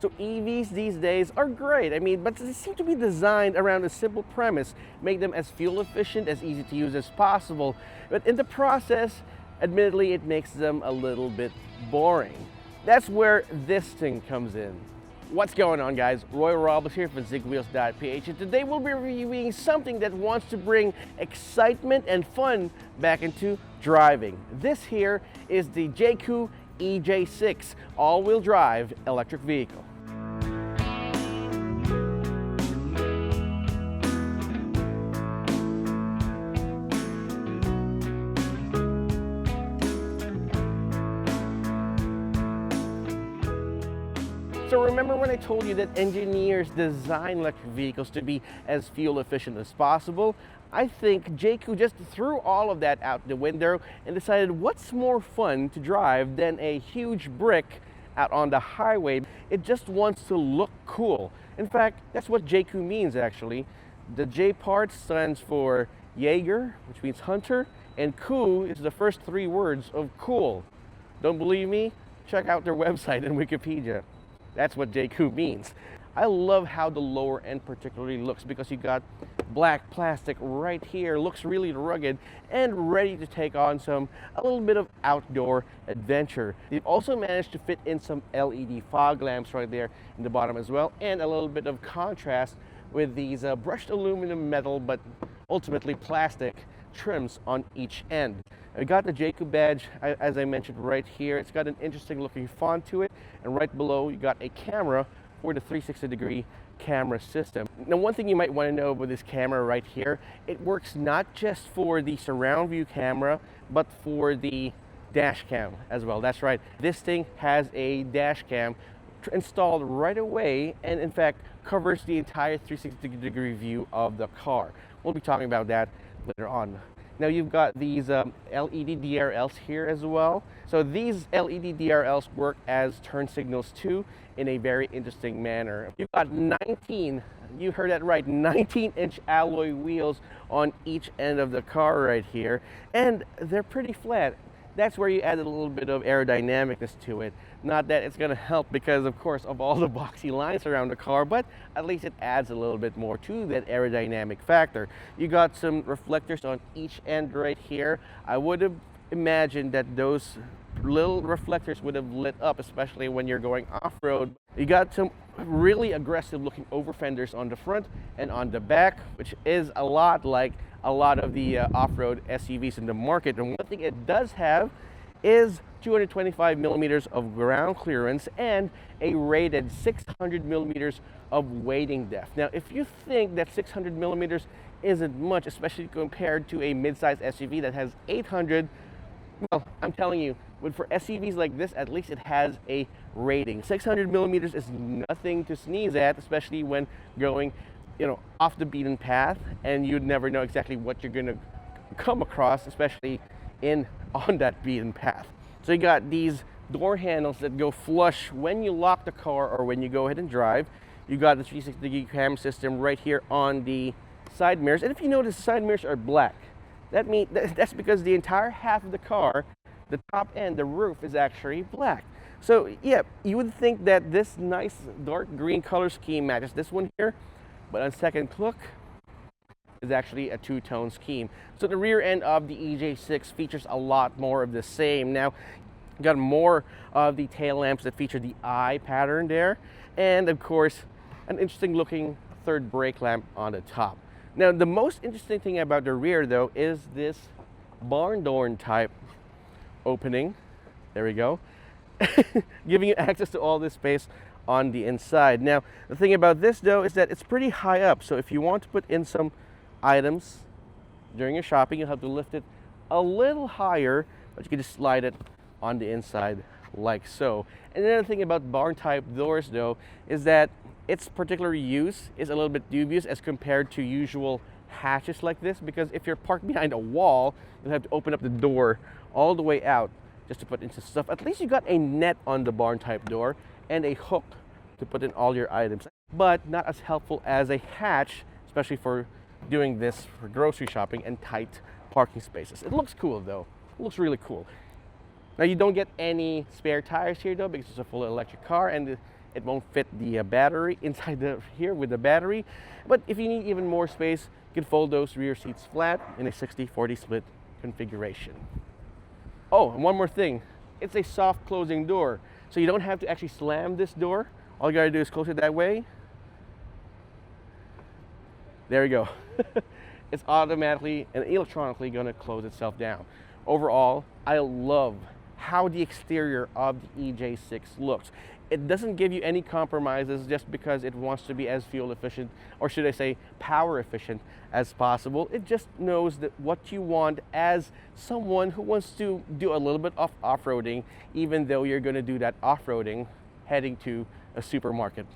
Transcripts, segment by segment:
So EVs these days are great, I mean, but they seem to be designed around a simple premise, make them as fuel efficient, as easy to use as possible. But in the process, admittedly, it makes them a little bit boring. That's where this thing comes in. What's going on, guys? Roy Robles here for Zigwheels.Ph, and today we'll be reviewing something that wants to bring excitement and fun back into driving. This here is the Jaecoo EJ6 all-wheel drive electric vehicle. So remember when I told you that engineers design electric vehicles to be as fuel efficient as possible? I think Jaecoo just threw all of that out the window and decided what's more fun to drive than a huge brick out on the highway. It just wants to look cool. In fact, that's what Jaecoo means actually. The J part stands for Jaeger, which means hunter, and Koo is the first three words of cool. Don't believe me? Check out their website and Wikipedia. That's what Jaecoo means. I love how the lower end particularly looks because you got black plastic right here, looks really rugged and ready to take on a little bit of outdoor adventure. They've also managed to fit in some LED fog lamps right there in the bottom as well, and a little bit of contrast with these brushed aluminum metal but ultimately plastic trims on each end. I got the Jaecoo badge, as I mentioned, right here. It's got an interesting looking font to it, and right below you got a camera for the 360-degree camera system. Now, one thing you might want to know about this camera right here, it works not just for the surround view camera, but for the dash cam as well. That's right, this thing has a dash cam installed right away, and in fact covers the entire 360-degree view of the car. We'll be talking about that later on. Now you've got these LED DRLs here as well. So these LED DRLs work as turn signals too in a very interesting manner. You've got 19, you heard that right, 19-inch alloy wheels on each end of the car right here, and they're pretty flat. That's where you added a little bit of aerodynamicness to it. Not that it's going to help because, of course, of all the boxy lines around the car, but at least it adds a little bit more to that aerodynamic factor. You got some reflectors on each end right here. I would have imagined that those little reflectors would have lit up, especially when you're going off-road. You got some really aggressive looking over fenders on the front and on the back, which is a lot like a lot of the off-road SUVs in the market. And one thing it does have is 225 millimeters of ground clearance and a rated 600 millimeters of wading depth. Now, if you think that 600 millimeters isn't much, especially compared to a mid-size SUV that has 800, well, I'm telling you, for SUVs like this, at least it has a rating. 600 millimeters is nothing to sneeze at, especially when going, off the beaten path, and you'd never know exactly what you're going to come across, especially on that beaten path. So you got these door handles that go flush when you lock the car or when you go ahead and drive. You got the 360-degree camera system right here on the side mirrors, and if you notice, the side mirrors are black. That's because the entire half of the car, the top end, the roof, is actually black. So yeah, you would think that this nice dark green color scheme matches this one here, but on second look, is actually a two-tone scheme. So the rear end of the EJ6 features a lot more of the same. Now, you got more of the tail lamps that feature the eye pattern there, and of course, an interesting looking third brake lamp on the top. Now, the most interesting thing about the rear though is this barn door type opening. There we go. Giving you access to all this space on the inside. Now, the thing about this though is that it's pretty high up, so if you want to put in some items during your shopping, you'll have to lift it a little higher, but you can just slide it on the inside like so. And another thing about barn type doors though is that its particular use is a little bit dubious as compared to usual hatches like this, because if you're parked behind a wall, you'll have to open up the door all the way out just to put into stuff. At least you got a net on the barn type door and a hook to put in all your items, but not as helpful as a hatch, especially for doing this for grocery shopping and tight parking spaces. It looks cool though. It looks really cool. Now you don't get any spare tires here though, because it's a full electric car, and It won't fit the battery inside here with the battery. But if you need even more space, you can fold those rear seats flat in a 60-40 split configuration. Oh, and one more thing. It's a soft closing door. So you don't have to actually slam this door. All you gotta do is close it that way. There you go. It's automatically and electronically gonna close itself down. Overall, I love how the exterior of the EJ6 looks. It doesn't give you any compromises just because it wants to be as fuel efficient, or should I say power efficient, as possible. It just knows that what you want as someone who wants to do a little bit of off-roading, even though you're going to do that off-roading heading to a supermarket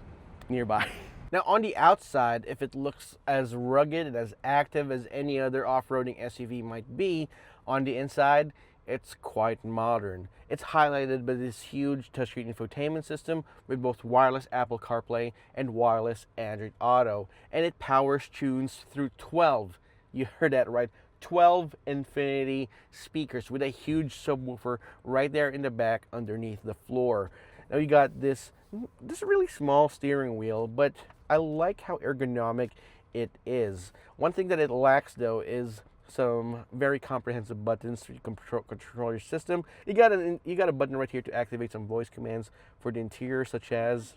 nearby. Now on the outside, if it looks as rugged and as active as any other off-roading SUV might be, on the inside, it's quite modern. It's highlighted by this huge touchscreen infotainment system with both wireless Apple CarPlay and wireless Android Auto. And it powers tunes through 12, you heard that right, 12 Infinity speakers with a huge subwoofer right there in the back underneath the floor. Now you got this really small steering wheel, but I like how ergonomic it is. One thing that it lacks though is some very comprehensive buttons to control your system. You got a button right here to activate some voice commands for the interior, such as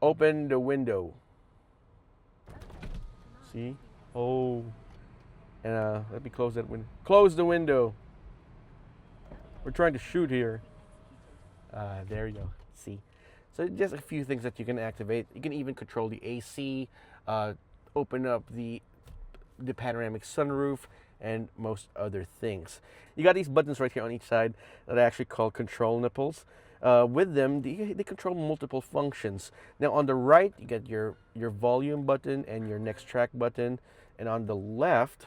open the window. See? Oh. And let me close that window. Close the window. We're trying to shoot here. There you go. See? So just a few things that you can activate. You can even control the AC, open up the panoramic sunroof, and most other things. You got these buttons right here on each side that are actually called control nipples. With them, they control multiple functions. Now on the right, you get your volume button and your next track button, and on the left,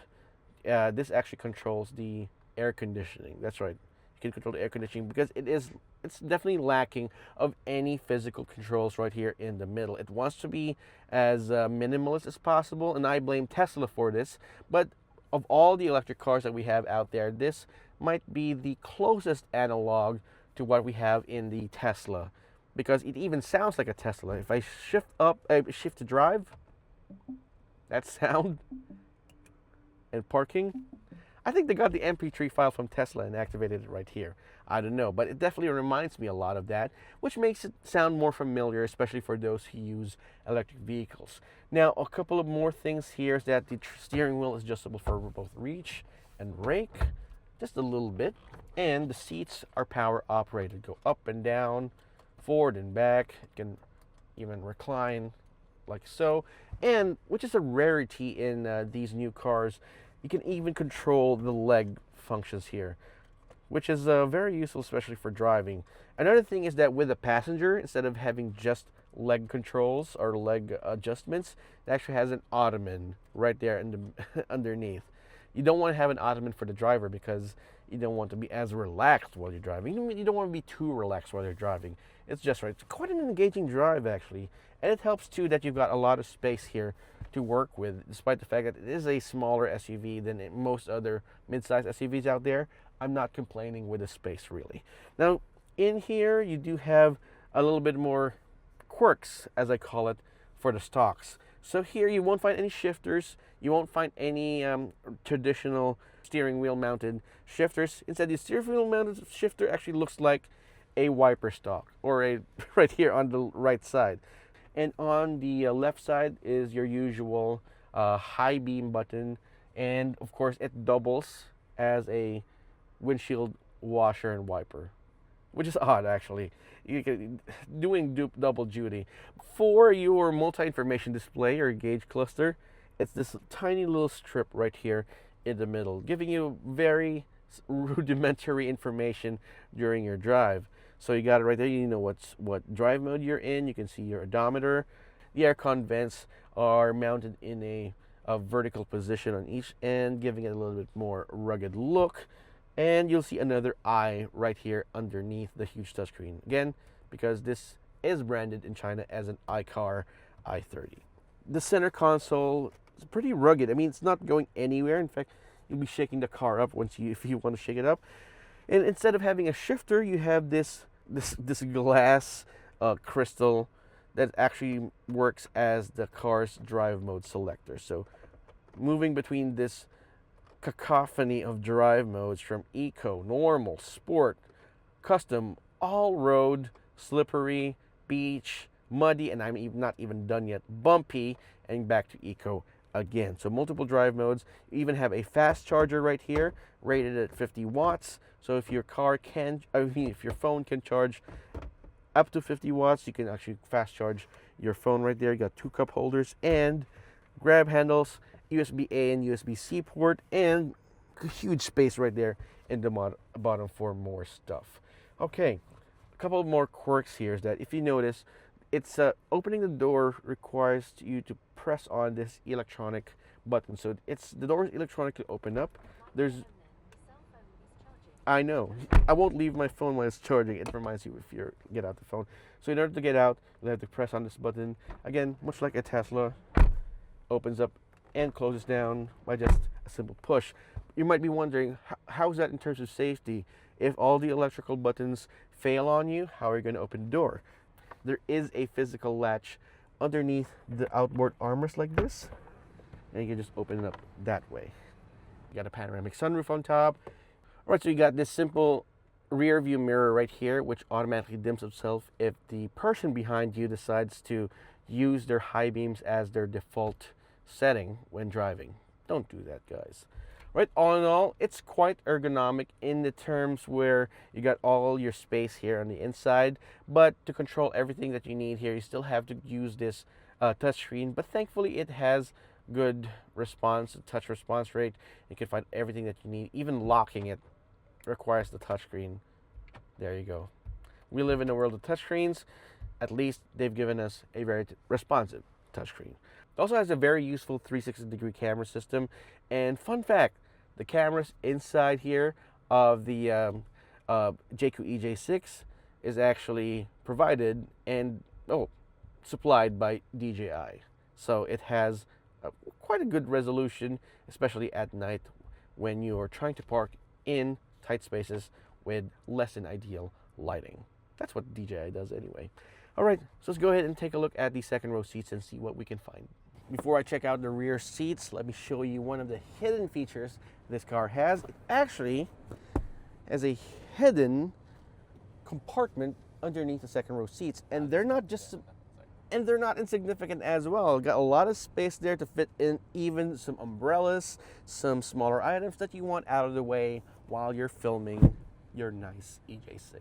this actually controls the air conditioning. That's right, you can control the air conditioning because it's definitely lacking of any physical controls right here in the middle. It wants to be as minimalist as possible, and I blame Tesla for this, but of all the electric cars that we have out there, this might be the closest analog to what we have in the Tesla, because it even sounds like a Tesla. If I shift to drive, that sound, and parking, I think they got the MP3 file from Tesla and activated it right here. I don't know, but it definitely reminds me a lot of that, which makes it sound more familiar, especially for those who use electric vehicles. Now, a couple of more things here is that the steering wheel is adjustable for both reach and rake, just a little bit, and the seats are power operated, go up and down, forward and back. It can even recline like so, and which is a rarity in these new cars. You can even control the leg functions here, which is very useful, especially for driving. Another thing is that with a passenger, instead of having just leg controls or leg adjustments, it actually has an ottoman right there in the underneath. You don't want to have an ottoman for the driver because you don't want to be as relaxed while you're driving. You don't want to be too relaxed while you're driving. It's just right. It's quite an engaging drive, actually. And it helps, too, that you've got a lot of space here to work with, despite the fact that it is a smaller SUV than most other mid-size SUVs out there. I'm not complaining with the space, really. Now, in here, you do have a little bit more quirks, as I call it, for the stocks. So here, you won't find any shifters. You won't find any traditional steering wheel mounted shifters. Instead, the steering wheel mounted shifter actually looks like a wiper stalk, or a right here on the right side. And on the left side is your usual high beam button, and of course it doubles as a windshield washer and wiper, which is odd actually. Doing double duty. For your multi-information display or gauge cluster, it's this tiny little strip right here in the middle, giving you very rudimentary information during your drive. So you got it right there. You know what drive mode you're in. You can see your odometer. The aircon vents are mounted in a vertical position on each end, giving it a little bit more rugged look. And you'll see another eye right here underneath the huge touchscreen. Again, because this is branded in China as an iCar i30. The center console is pretty rugged. I mean, it's not going anywhere. In fact, you'll be shaking the car up if you want to shake it up. And instead of having a shifter, you have this glass crystal that actually works as the car's drive mode selector. So moving between this cacophony of drive modes from eco, normal, sport, custom, all-road, slippery, beach, muddy, and I'm not even done yet, bumpy, and back to eco again. So multiple drive modes. You even have a fast charger right here, rated at 50 watts. So if your if your phone can charge up to 50 watts, you can actually fast charge your phone right there. You got 2 cup holders and grab handles, USB-A and USB-C port, and a huge space right there in the bottom for more stuff. Okay, a couple more quirks here is that if you notice, it's opening the door requires you to press on this electronic button. So the door is electronically open up. I know. I won't leave my phone while it's charging. It reminds you if you get out the phone. So in order to get out, you'll have to press on this button. Again, much like a Tesla, opens up and closes down by just a simple push. You might be wondering, how is that in terms of safety? If all the electrical buttons fail on you, how are you going to open the door? There is a physical latch underneath the outboard armrest like this, and you can just open it up that way. You got a panoramic sunroof on top. All right, so you got this simple rear view mirror right here, which automatically dims itself if the person behind you decides to use their high beams as their default setting when driving. Don't do that, guys. Right, all in all, it's quite ergonomic in the terms where you got all your space here on the inside, but to control everything that you need here, you still have to use this touchscreen, but thankfully it has good touch response rate. You can find everything that you need. Even locking it requires the touchscreen. There you go. We live in a world of touchscreens. At least they've given us a very responsive touchscreen. It also has a very useful 360-degree camera system. And fun fact, the cameras inside here of the Jaecoo EJ6 is actually provided and supplied by DJI. So it has quite a good resolution, especially at night when you're trying to park in tight spaces with less than ideal lighting. That's what DJI does anyway. All right, so let's go ahead and take a look at the second row seats and see what we can find. Before I check out the rear seats, let me show you one of the hidden features this car has. It actually has a hidden compartment underneath the second row seats, and they're not insignificant as well. Got a lot of space there to fit in even some umbrellas, some smaller items that you want out of the way while you're filming your nice EJ6.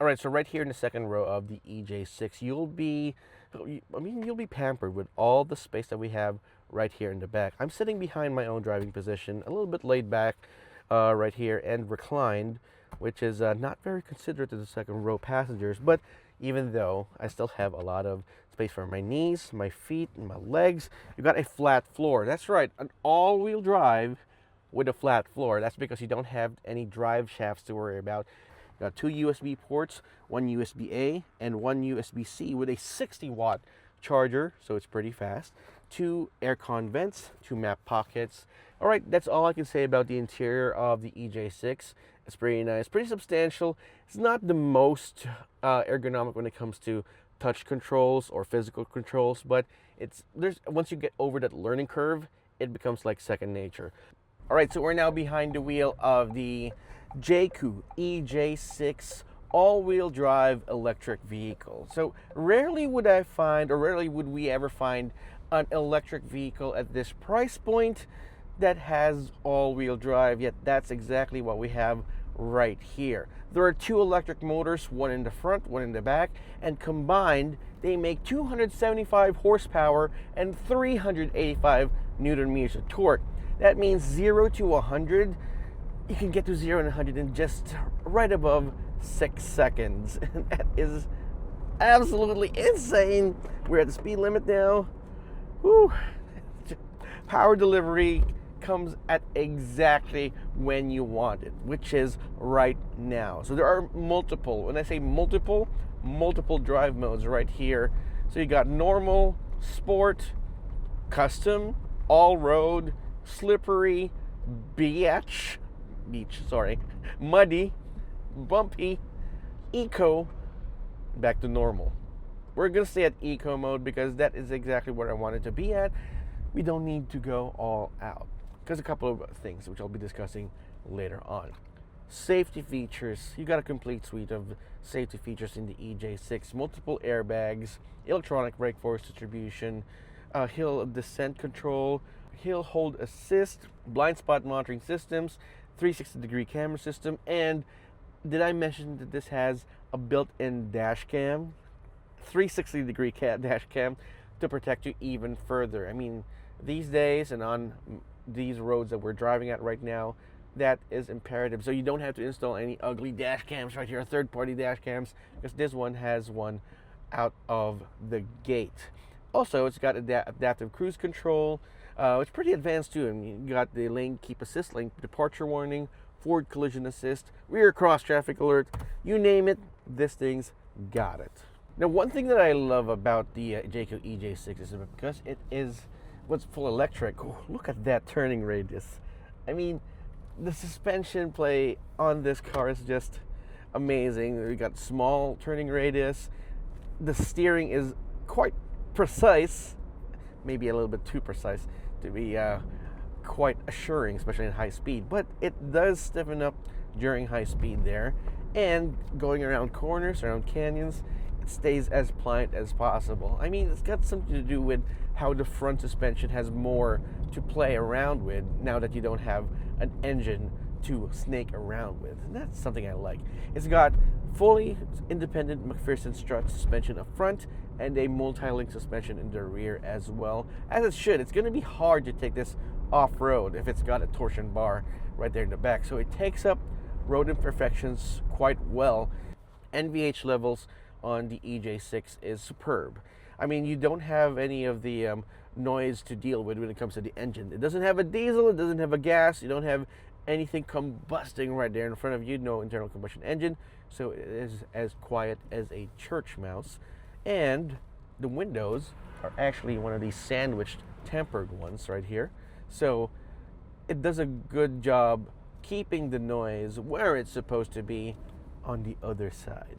All right, so right here in the second row of the EJ6, you'll be pampered with all the space that we have right here in the back. I'm sitting behind my own driving position, a little bit laid back right here and reclined, which is not very considerate to the second row passengers, but even though I still have a lot of space for my knees, my feet, and my legs, you've got a flat floor. That's right, an all-wheel drive with a flat floor. That's because you don't have any drive shafts to worry about. You got 2 USB ports, 1 USB-A and 1 USB-C with a 60-watt charger, so it's pretty fast. 2 aircon vents, 2 map pockets. All right, that's all I can say about the interior of the EJ6. It's pretty nice, pretty substantial. It's not the most ergonomic when it comes to touch controls or physical controls, but once you get over that learning curve, it becomes like second nature. All right, so we're now behind the wheel of the Jaecoo EJ6 all-wheel drive electric vehicle. So rarely would we ever find an electric vehicle at this price point that has all-wheel drive, yet that's exactly what we have right here. There are 2 electric motors, one in the front, one in the back, and combined they make 275 horsepower and 385 newton meters of torque. That means 0 to 100, you can get to 0 and 100 in just right above 6 seconds. And that is absolutely insane. We're at the speed limit now. Whew. Power delivery comes at exactly when you want it, which is right now. So there are multiple, when I say multiple drive modes right here. So you got normal, sport, custom, all-road, slippery, beach, muddy, bumpy, eco, back to normal. We're gonna stay at eco mode because that is exactly where I want it to be at. We don't need to go all out. Because a couple of things which I'll be discussing later on. Safety features. You got a complete suite of safety features in the EJ6. Multiple airbags, electronic brake force distribution, hill descent control, hill hold assist, blind spot monitoring systems, 360-degree camera system, and did I mention that this has a built-in dash cam? 360-degree dash cam to protect you even further. I mean, these days and on these roads that we're driving at right now, that is imperative. So you don't have to install any ugly dash cams right here, third-party dash cams, because this one has one out of the gate. Also, it's got adaptive cruise control. It's pretty advanced too. I mean, you got the lane keep assist, lane departure warning, forward collision assist, rear cross traffic alert, you name it, this thing's got it. Now, one thing that I love about the Jaecoo EJ6 is because it is what's full electric. Oh, look at that turning radius. I mean, the suspension play on this car is just amazing. We got small turning radius. The steering is quite precise, maybe a little bit too precise to be quite assuring, especially in high speed, but it does stiffen up during high speed there, and going around corners, around canyons, it stays as pliant as possible. I mean, it's got something to do with how the front suspension has more to play around with now that you don't have an engine to snake around with, and that's something I like. It's got fully independent McPherson strut suspension up front and a multi-link suspension in the rear as well, as it should. It's going to be hard to take this off-road if it's got a torsion bar right there in the back, so it takes up road imperfections quite well. NVH levels on the EJ6 is superb. I mean, you don't have any of the noise to deal with when it comes to the engine. It doesn't have a diesel, it doesn't have a gas, you don't have anything combusting right there in front of you, no internal combustion engine, so it is as quiet as a church mouse. And the windows are actually one of these sandwiched tempered ones right here, so it does a good job keeping the noise where it's supposed to be on the other side.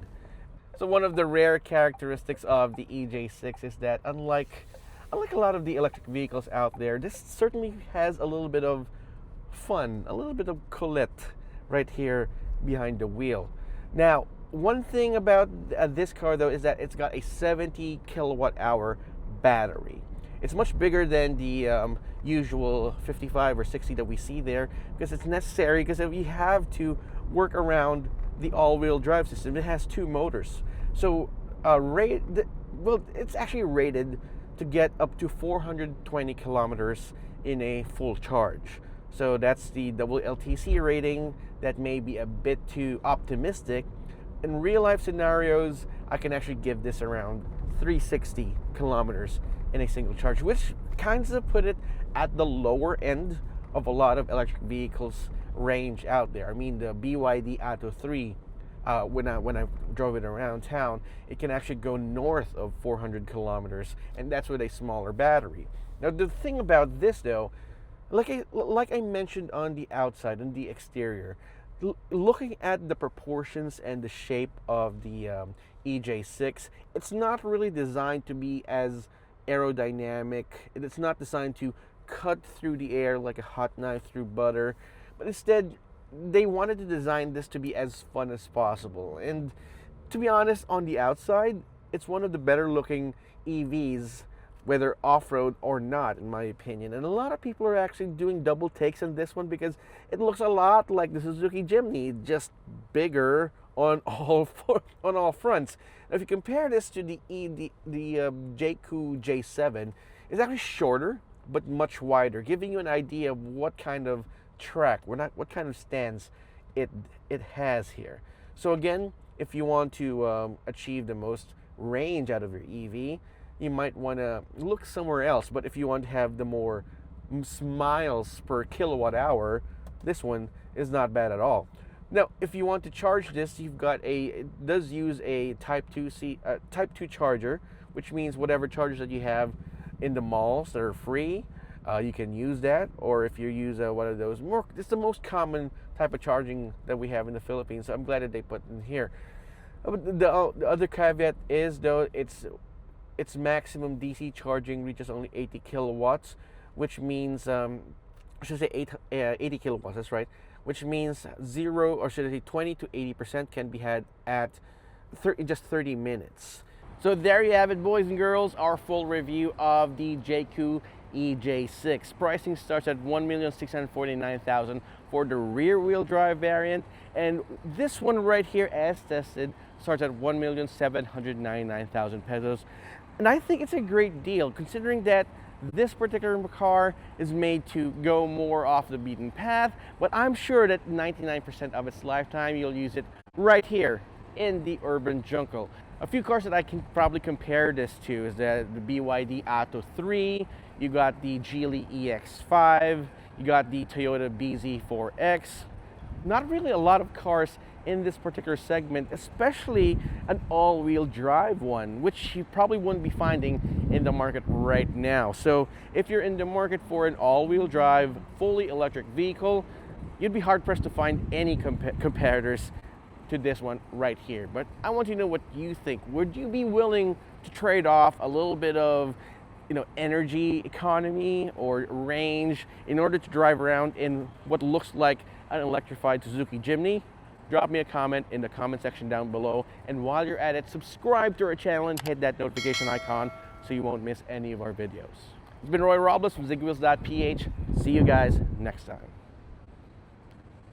So one of the rare characteristics of the EJ6 is that unlike a lot of the electric vehicles out there, this certainly has a little bit of fun, a little bit of Colette right here behind the wheel. Now, one thing about this car though is that it's got a 70 kilowatt hour battery. It's much bigger than the usual 55 or 60 that we see there, because it's necessary, because if you have to work around the all-wheel drive system, it has two motors. So it's actually rated to get up to 420 kilometers in a full charge. So that's the WLTC rating. That may be a bit too optimistic. In real life scenarios, I can actually give this around 360 kilometers in a single charge, which kinds of put it at the lower end of a lot of electric vehicles range out there. I mean, the BYD Atto 3, when I drove it around town, it can actually go north of 400 kilometers, and that's with a smaller battery. Now, the thing about this though, like I mentioned on the outside and the exterior, looking at the proportions and the shape of the EJ6, it's not really designed to be as aerodynamic. It's not designed to cut through the air like a hot knife through butter, but instead they wanted to design this to be as fun as possible. And to be honest, on the outside, it's one of the better looking EVs, whether off-road or not, in my opinion. And a lot of people are actually doing double takes on this one because it looks a lot like the Suzuki Jimny, just bigger on all fronts. Now, if you compare this to the Jaecoo J7, it's actually shorter but much wider, giving you an idea of what kind of track, what kind of stance it has here. So again, if you want to achieve the most range out of your EV, you might want to look somewhere else. But if you want to have the more miles per kilowatt hour, this one is not bad at all. Now, if you want to charge this, it does use a Type 2 charger, which means whatever chargers that you have in the malls that are free, you can use that. Or if you use one of those it's the most common type of charging that we have in the Philippines, so I'm glad that they put in here. But the other caveat is though its maximum DC charging reaches only 80 kilowatts, which means I should say 80 kilowatts. That's right. Which means 0, or should I say 20 to 80% can be had at just 30 minutes. So there you have it, boys and girls, our full review of the Jaecoo EJ6. Pricing starts at $1,649,000 for the rear-wheel drive variant, and this one right here, as tested, starts at $1,799,000 pesos. And I think it's a great deal, considering that this particular car is made to go more off the beaten path, but I'm sure that 99% of its lifetime you'll use it right here in the urban jungle. A few cars that I can probably compare this to is the BYD Atto 3, you got the Geely EX5, you got the Toyota BZ4X. Not really a lot of cars in this particular segment, especially an all-wheel drive one, which you probably wouldn't be finding in the market right now. So if you're in the market for an all-wheel drive, fully electric vehicle, you'd be hard-pressed to find any competitors to this one right here. But I want you to know what you think. Would you be willing to trade off a little bit of energy economy or range in order to drive around in what looks like an electrified Suzuki Jimny? Drop me a comment in the comment section down below, and while you're at it, subscribe to our channel and hit that notification icon so you won't miss any of our videos. It's been Roy Robles from Zigwheels.Ph. See you guys next time.